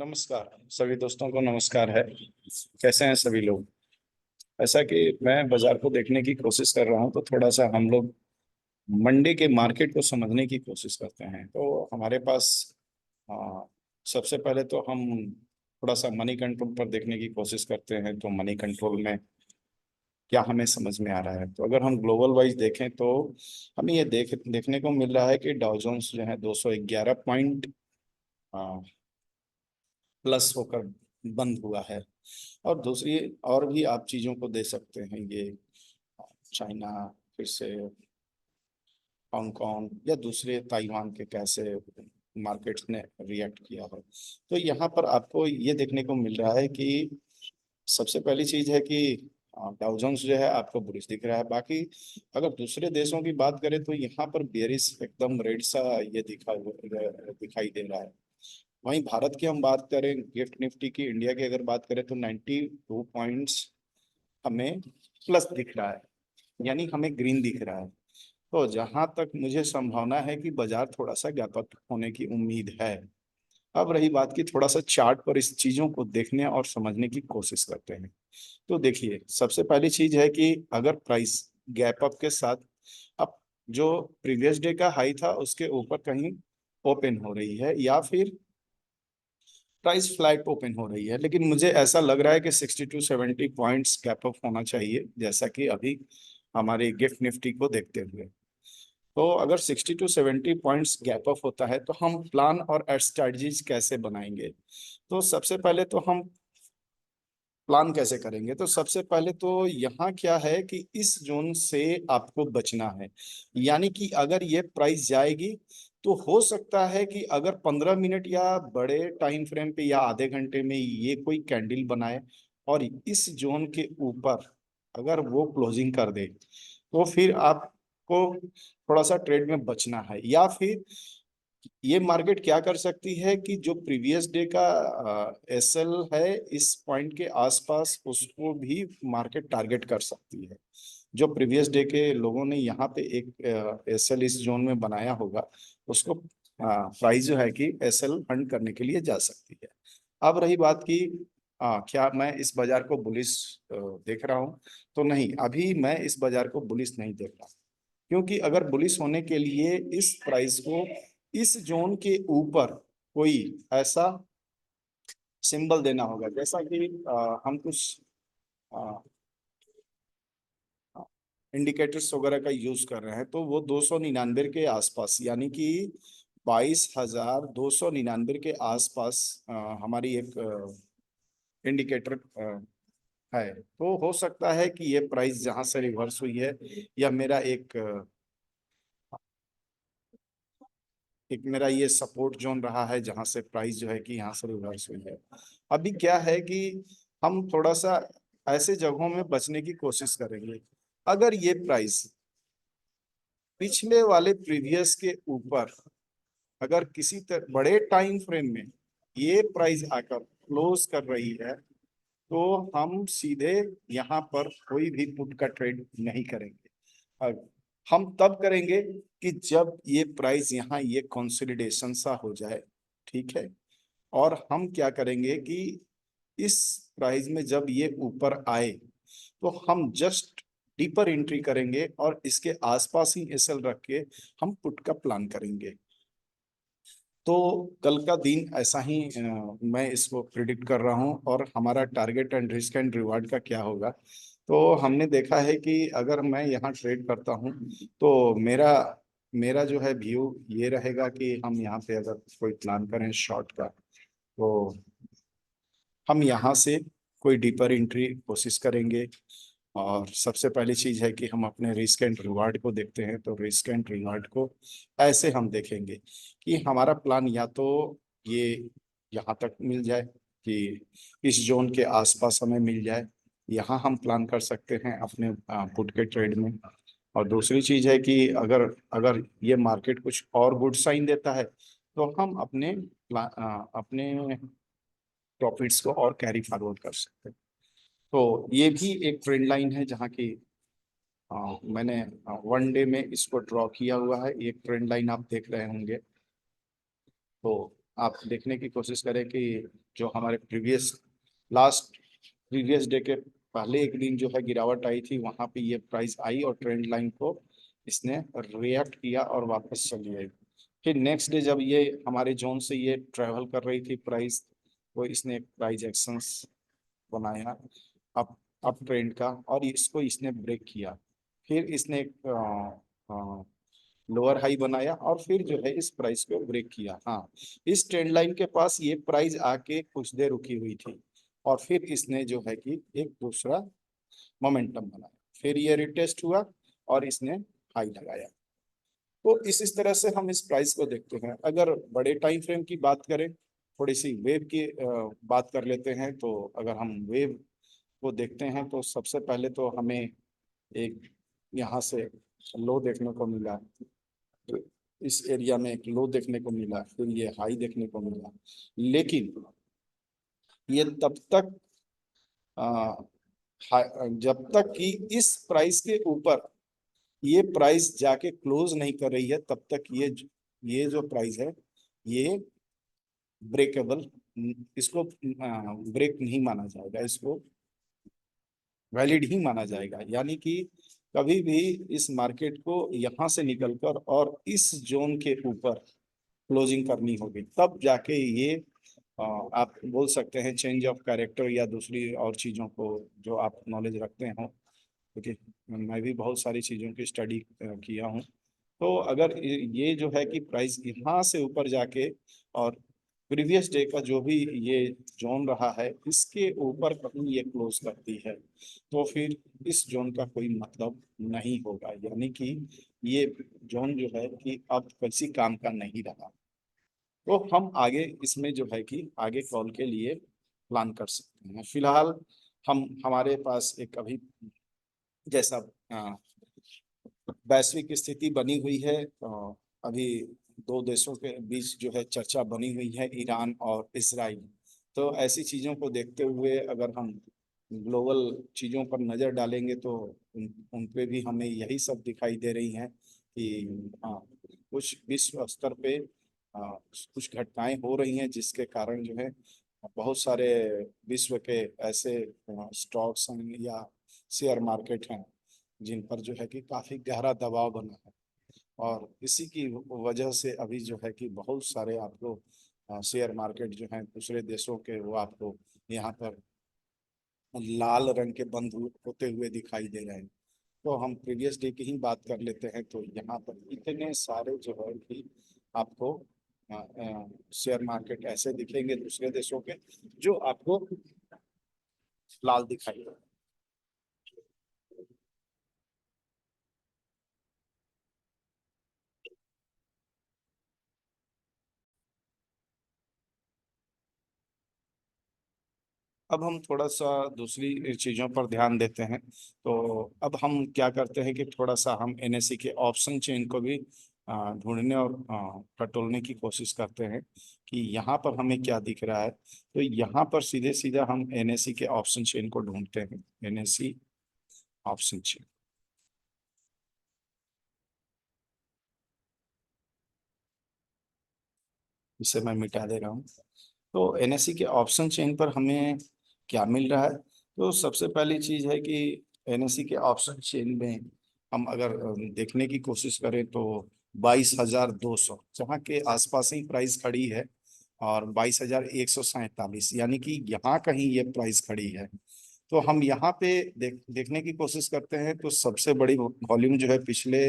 नमस्कार। सभी दोस्तों को नमस्कार है। कैसे हैं सभी लोग? ऐसा कि मैं बाजार को देखने की कोशिश कर रहा हूं, तो थोड़ा सा हम लोग मंडी के मार्केट को समझने की कोशिश करते हैं। तो हमारे पास आ, सबसे पहले तो हम थोड़ा सा मनी कंट्रोल पर देखने की कोशिश करते हैं। तो मनी कंट्रोल में क्या हमें समझ में आ रहा है, तो अगर हम ग्लोबल वाइज देखें तो हमें ये देखने को मिल रहा है कि डाउ जोन्स जो है 211 पॉइंट प्लस होकर बंद हुआ है। और दूसरी और भी आप चीजों को दे सकते हैं, ये चाइना, फिर से हांगकांग या दूसरे ताइवान के कैसे मार्केट्स ने रिएक्ट किया है। तो यहाँ पर आपको ये देखने को मिल रहा है कि सबसे पहली चीज है कि डाउ जोन्स जो है आपको बुलिश दिख रहा है। बाकी अगर दूसरे देशों की बात करें तो यहाँ पर बेरिश एकदम रेड सा ये दिखाई दे रहा है। वहीं भारत की हम बात करें, गिफ्ट निफ्टी की, इंडिया की अगर बात करें तो 92 पॉइंट्स हमें प्लस दिख रहा है, यानी हमें ग्रीन दिख रहा है। तो जहां तक मुझे संभावना है कि बाजार थोड़ा सा गैप अप होने की उम्मीद है। अब रही बात की थोड़ा सा चार्ट पर इस चीजों को देखने और समझने की कोशिश करते हैं। तो देखिए, सबसे पहली चीज है कि अगर प्राइस गैप अप के साथ अब जो प्रीवियस डे का हाई था उसके ऊपर कहीं ओपन हो रही है, या फिर प्राइस फ्लैट ओपन हो रही है, लेकिन मुझे ऐसा लग रहा है कि 60 to 70 पॉइंट्स गैप अप होना चाहिए, जैसा कि अभी हमारी गिफ्ट निफ्टी को देखते हुए। तो अगर 60 to 70 पॉइंट्स गैप अप होता है तो हम प्लान और स्ट्रेटजीज कैसे बनाएंगे? तो सबसे पहले तो हम प्लान कैसे करेंगे, तो सबसे पहले तो यहाँ क्या है कि इस जोन से आपको बचना है। यानी कि अगर ये प्राइस जाएगी तो हो सकता है कि अगर 15 मिनट या बड़े टाइम फ्रेम पे या आधे घंटे में ये कोई कैंडल बनाए और इस जोन के ऊपर अगर वो क्लोजिंग कर दे, तो फिर आपको थोड़ा सा ट्रेड में बचना है। या फिर ये मार्केट क्या कर सकती है कि जो प्रीवियस डे का एसएल है इस पॉइंट के आसपास, उसको भी मार्केट टारगेट कर सकती है। जो प्रीवियस डे के लोगों ने यहाँ पे एक एसएल इस जोन में बनाया होगा, उसको प्राइस जो है कि एसएल हंट करने के लिए जा सकती है। अब रही बात की क्या मैं इस बाजार को बुलिश देख रहा हूँ? तो नहीं, अभी मैं इस बाजार को बुलिश नहीं देख रहा, क्योंकि अगर बुलिश होने के लिए इस प्राइस को इस जोन के ऊपर कोई ऐसा सिंबल देना होगा, जैसा कि हम कुछ इंडिकेटर्स वगैरह का यूज कर रहे हैं, तो वो 299 के आसपास, यानी कि 22,299 के आसपास हमारी एक इंडिकेटर है। तो हो सकता है कि ये प्राइस जहां से रिवर्स हुई है, या मेरा ये सपोर्ट जोन रहा है जहां से प्राइस जो है कि यहाँ से रिवर्स हुई है। अभी क्या है कि हम थोड़ा सा ऐसे जगहों में बचने की कोशिश करेंगे। अगर ये प्राइस पिछले वाले प्रीवियस के ऊपर अगर किसी बड़े टाइम फ्रेम में ये प्राइस आकर क्लोज कर रही है, तो हम सीधे यहाँ पर कोई भी पुट का ट्रेड नहीं करेंगे। अब हम तब करेंगे कि जब ये प्राइस यहाँ ये कंसोलिडेशन सा हो जाए, ठीक है। और हम क्या करेंगे कि इस प्राइस में जब ये ऊपर आए तो हम जस्ट डीपर एंट्री करेंगे और इसके आसपास ही एसएल रख के हम पुट का प्लान करेंगे। तो कल का दिन ऐसा ही मैं इसको प्रिडिक्ट कर रहा हूँ। और हमारा target and risk and reward का क्या होगा, तो हमने देखा है कि अगर मैं यहाँ ट्रेड करता हूँ तो मेरा मेरा जो है व्यू ये रहेगा कि हम यहाँ पे अगर कोई प्लान करें शॉर्ट का, तो हम यहाँ से कोई डीपर एंट्री कोशिश करेंगे। और सबसे पहली चीज है कि हम अपने रिस्क एंड रिवार्ड को देखते हैं। तो रिस्क एंड रिवार्ड को ऐसे हम देखेंगे कि हमारा प्लान या तो ये यहाँ तक मिल जाए कि इस जोन के आसपास हमें मिल जाए, यहाँ हम प्लान कर सकते हैं अपने पुट के ट्रेड में। और दूसरी चीज है कि अगर अगर ये मार्केट कुछ और गुड साइन देता है तो हम अपने प्रॉफिट्स को और कैरी फॉरवर्ड कर सकते हैं। तो ये भी एक ट्रेंड लाइन है जहाँ की मैंने वन डे में इसको ड्रॉ किया हुआ है। एक ट्रेंड लाइन आप देख रहे होंगे। तो आप देखने की कोशिश करें कि जो हमारे प्रीवियस डे के पहले एक दिन जो है गिरावट आई थी, वहां पे ये प्राइस आई और ट्रेंड लाइन को इसने रिएक्ट किया और वापस चली आई। फिर नेक्स्ट डे जब ये हमारे जोन से ये ट्रेवल कर रही थी प्राइस, तो इसने एक प्राइस एक्शंस बनाया अप अप ट्रेंड का, और इसको इसने ब्रेक किया। फिर इसने एक लोअर हाई बनाया और फिर जो है इस प्राइस को ब्रेक किया। हाँ, इस ट्रेंड लाइन के पास ये प्राइस आके कुछ देर रुकी हुई थी और फिर इसने जो है कि एक दूसरा मोमेंटम बनाया, फिर ये रिटेस्ट हुआ और इसने हाई लगाया। तो इस तरह से हम इस प्राइस को देखते हैं। अगर बड़े टाइम फ्रेम की बात करें, थोड़ी सी वेव की बात कर लेते हैं, तो अगर हम वेव को देखते हैं तो सबसे पहले तो हमें एक यहाँ से लो देखने को मिला, तो इस एरिया में एक लो देखने को मिला, फिर ये हाई देखने को मिला। लेकिन ये तब तक जब तक कि इस प्राइस के ऊपर ये प्राइस जाके क्लोज नहीं कर रही है, तब तक ये जो प्राइस है ये ब्रेकेबल, इसको ब्रेक नहीं माना जाएगा, इसको वैलिड ही माना जाएगा। यानी कि कभी भी इस मार्केट को यहाँ से निकलकर और इस जोन के ऊपर क्लोजिंग करनी होगी, तब जाके ये आप बोल सकते हैं चेंज ऑफ कैरेक्टर या दूसरी और चीज़ों को जो आप नॉलेज रखते हो, क्योंकि मैं भी बहुत सारी चीज़ों की स्टडी किया हूँ। तो अगर ये जो है कि प्राइस यहाँ से ऊपर जाके और प्रीवियस डे का जो भी ये जोन रहा है इसके ऊपर कहीं ये क्लोज करती है, तो फिर इस जोन का कोई मतलब नहीं होगा। यानी कि ये जोन जो है कि अब किसी काम का नहीं रहा। तो हम आगे इसमें जो है कि आगे कॉल के लिए प्लान कर सकते हैं। फिलहाल हमारे पास एक अभी जैसा वैश्विक स्थिति बनी हुई है, अभी दो देशों के बीच जो है चर्चा बनी हुई है, ईरान और इजराइल। तो ऐसी चीजों को देखते हुए अगर हम ग्लोबल चीजों पर नजर डालेंगे तो उन पे भी हमें यही सब दिखाई दे रही हैं कि हाँ, कुछ विश्व स्तर पे कुछ घटनाएं हो रही हैं जिसके कारण जो है बहुत सारे विश्व के ऐसे स्टॉक्स हैं या शेयर मार्केट हैं जिन पर जो है कि काफी गहरा दबाव बना है। और इसी की वजह से अभी जो है कि बहुत सारे आपको शेयर मार्केट जो हैं दूसरे देशों के, वो आपको यहाँ पर लाल रंग के बंद होते हुए दिखाई दे रहे हैं। तो हम प्रीवियस डे की ही बात कर लेते हैं, तो यहाँ पर इतने सारे जो है कि आपको शेयर मार्केट ऐसे दिखेंगे दूसरे देशों के जो आपको लाल दिखाई दे। अब हम थोड़ा सा दूसरी चीजों पर ध्यान देते हैं। तो अब हम क्या करते हैं कि थोड़ा सा हम एनएससी के ऑप्शन चेन को भी ढूंढने और टटोलने की कोशिश करते हैं कि यहाँ पर हमें क्या दिख रहा है। तो यहाँ पर सीधे सीधा हम एनएससी के ऑप्शन चेन को ढूंढते हैं। एनएससी ऑप्शन चेन, इसे मैं मिटा दे रहा हूँ। तो एनएससी के ऑप्शन चेन पर हमें क्या मिल रहा है। तो सबसे पहली चीज है कि एनएससी के ऑप्शन चेन में हम अगर देखने की कोशिश करें तो 22,200 जहाँ के आसपास ही प्राइस खड़ी है, और 22,147 यानी कि यहाँ कहीं ये प्राइस खड़ी है। तो हम यहाँ पे देखने की कोशिश करते हैं, तो सबसे बड़ी वॉल्यूम जो है पिछले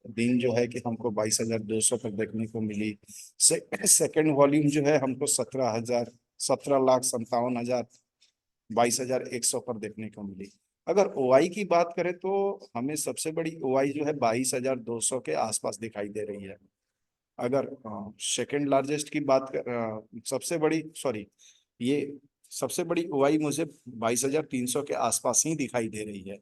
दिन जो है कि हमको 22,200 पर देखने को मिली। सेकंड वॉल्यूम जो है हमको 17,57,57,हजार 22,100 पर देखने को मिली। अगर ओआई की बात करें तो हमें सबसे बड़ी ओआई जो है 22,200 के आसपास दिखाई दे रही है। अगर सेकंड लार्जेस्ट की बात कर सबसे बड़ी सॉरी ये सबसे बड़ी ओआई मुझे 22,300 के आसपास ही दिखाई दे रही है।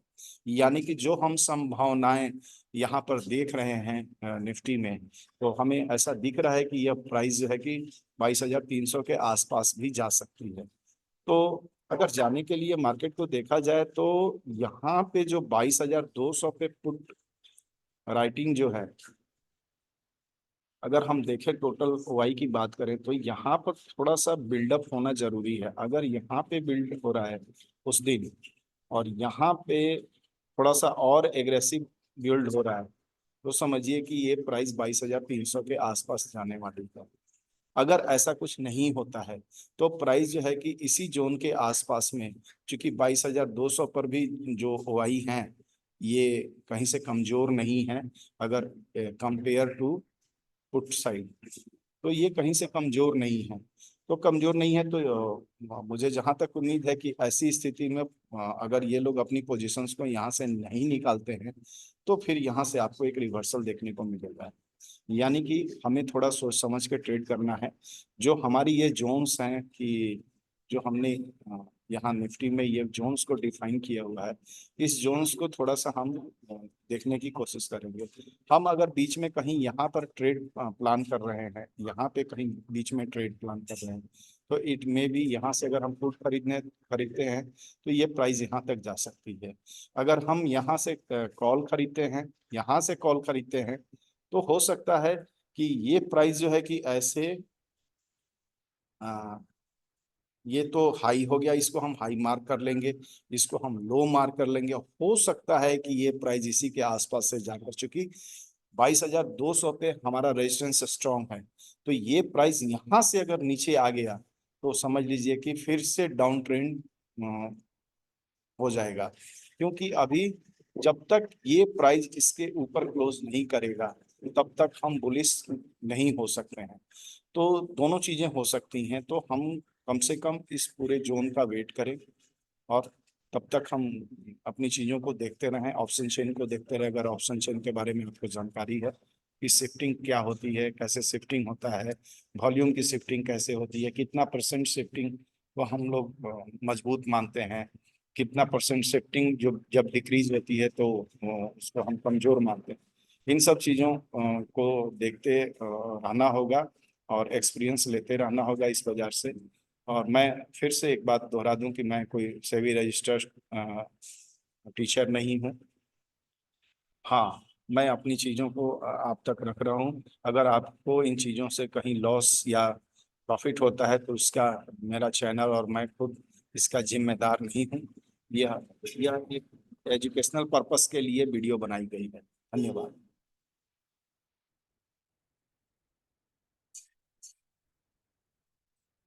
यानी कि जो हम संभावनाएं यहाँ पर देख रहे हैं निफ्टी में, तो हमें ऐसा दिख रहा है कि यह प्राइस जो है कि 22,300 के आसपास भी जा सकती है। तो अगर जाने के लिए मार्केट को देखा जाए तो यहाँ पे जो 22,200 पे पुट राइटिंग जो है अगर हम देखें टोटल ओआई की बात करें तो यहाँ पर थोड़ा सा बिल्डअप होना जरूरी है। अगर यहाँ पे बिल्ड हो रहा है उस दिन और यहाँ पे थोड़ा सा और एग्रेसिव बिल्ड हो रहा है तो समझिए कि ये प्राइस 22,300 के आसपास जाने वाली है। अगर ऐसा कुछ नहीं होता है तो प्राइस जो है कि इसी जोन के आसपास में, क्योंकि 22,200 पर भी जो ओआई हैं ये कहीं से कमजोर नहीं है। अगर कंपेयर टू पुट साइड तो ये कहीं से कमजोर नहीं है। तो कमजोर नहीं है तो मुझे जहां तक उम्मीद है कि ऐसी स्थिति में अगर ये लोग अपनी पोजीशंस को यहाँ से नहीं निकालते हैं तो फिर यहाँ से आपको एक रिवर्सल देखने को मिलेगा। यानी कि हमें थोड़ा सोच समझ के ट्रेड करना है। जो हमारी ये जोन्स हैं कि जो हमने यहाँ निफ्टी में ये जोन्स को डिफाइन किया हुआ है, इस जोन्स को थोड़ा सा हम देखने की कोशिश करेंगे। हम अगर बीच में कहीं यहाँ पर ट्रेड प्लान कर रहे हैं, यहाँ पे कहीं बीच में ट्रेड प्लान कर रहे हैं तो इट में भी यहाँ से अगर हम पुट खरीदते हैं तो ये प्राइस यहाँ तक जा सकती है। अगर हम यहाँ से कॉल खरीदते हैं, यहाँ से कॉल खरीदते हैं तो हो सकता है कि ये प्राइस जो है कि ऐसे आ, ये तो हाई हो गया, इसको हम हाई मार्क कर लेंगे, इसको हम लो मार्क कर लेंगे। हो सकता है कि ये प्राइस इसी के आसपास से जाकर, चूंकि 22,200 पे हमारा रेजिस्टेंस स्ट्रांग है तो ये प्राइस यहाँ से अगर नीचे आ गया तो समझ लीजिए कि फिर से डाउन ट्रेंड हो जाएगा। क्योंकि अभी जब तक ये प्राइस इसके ऊपर क्लोज नहीं करेगा तब तक हम बुलिश नहीं हो सकते हैं। तो दोनों चीजें हो सकती हैं, तो हम कम से कम इस पूरे जोन का वेट करें और तब तक हम अपनी चीजों को देखते रहें, ऑप्शन चेन को देखते रहें। अगर ऑप्शन चेन के बारे में आपको जानकारी है कि शिफ्टिंग क्या होती है, कैसे शिफ्टिंग होता है, वॉल्यूम की शिफ्टिंग कैसे होती है, कितना परसेंट शिफ्टिंग को हम लोग मजबूत मानते हैं, कितना परसेंट शिफ्टिंग जो जब डिक्रीज होती है तो उसको हम कमजोर मानते हैं। इन सब चीज़ों को देखते रहना होगा और एक्सपीरियंस लेते रहना होगा इस बाजार से। और मैं फिर से एक बात दोहरा दूं कि मैं कोई सेबी रजिस्टर्ड टीचर नहीं हूं। हाँ, मैं अपनी चीज़ों को आप तक रख रहा हूँ। अगर आपको इन चीज़ों से कहीं लॉस या प्रॉफिट होता है तो इसका मेरा चैनल और मैं खुद इसका जिम्मेदार नहीं हूँ। यह एक एजुकेशनल पर्पस के लिए वीडियो बनाई गई है। धन्यवाद।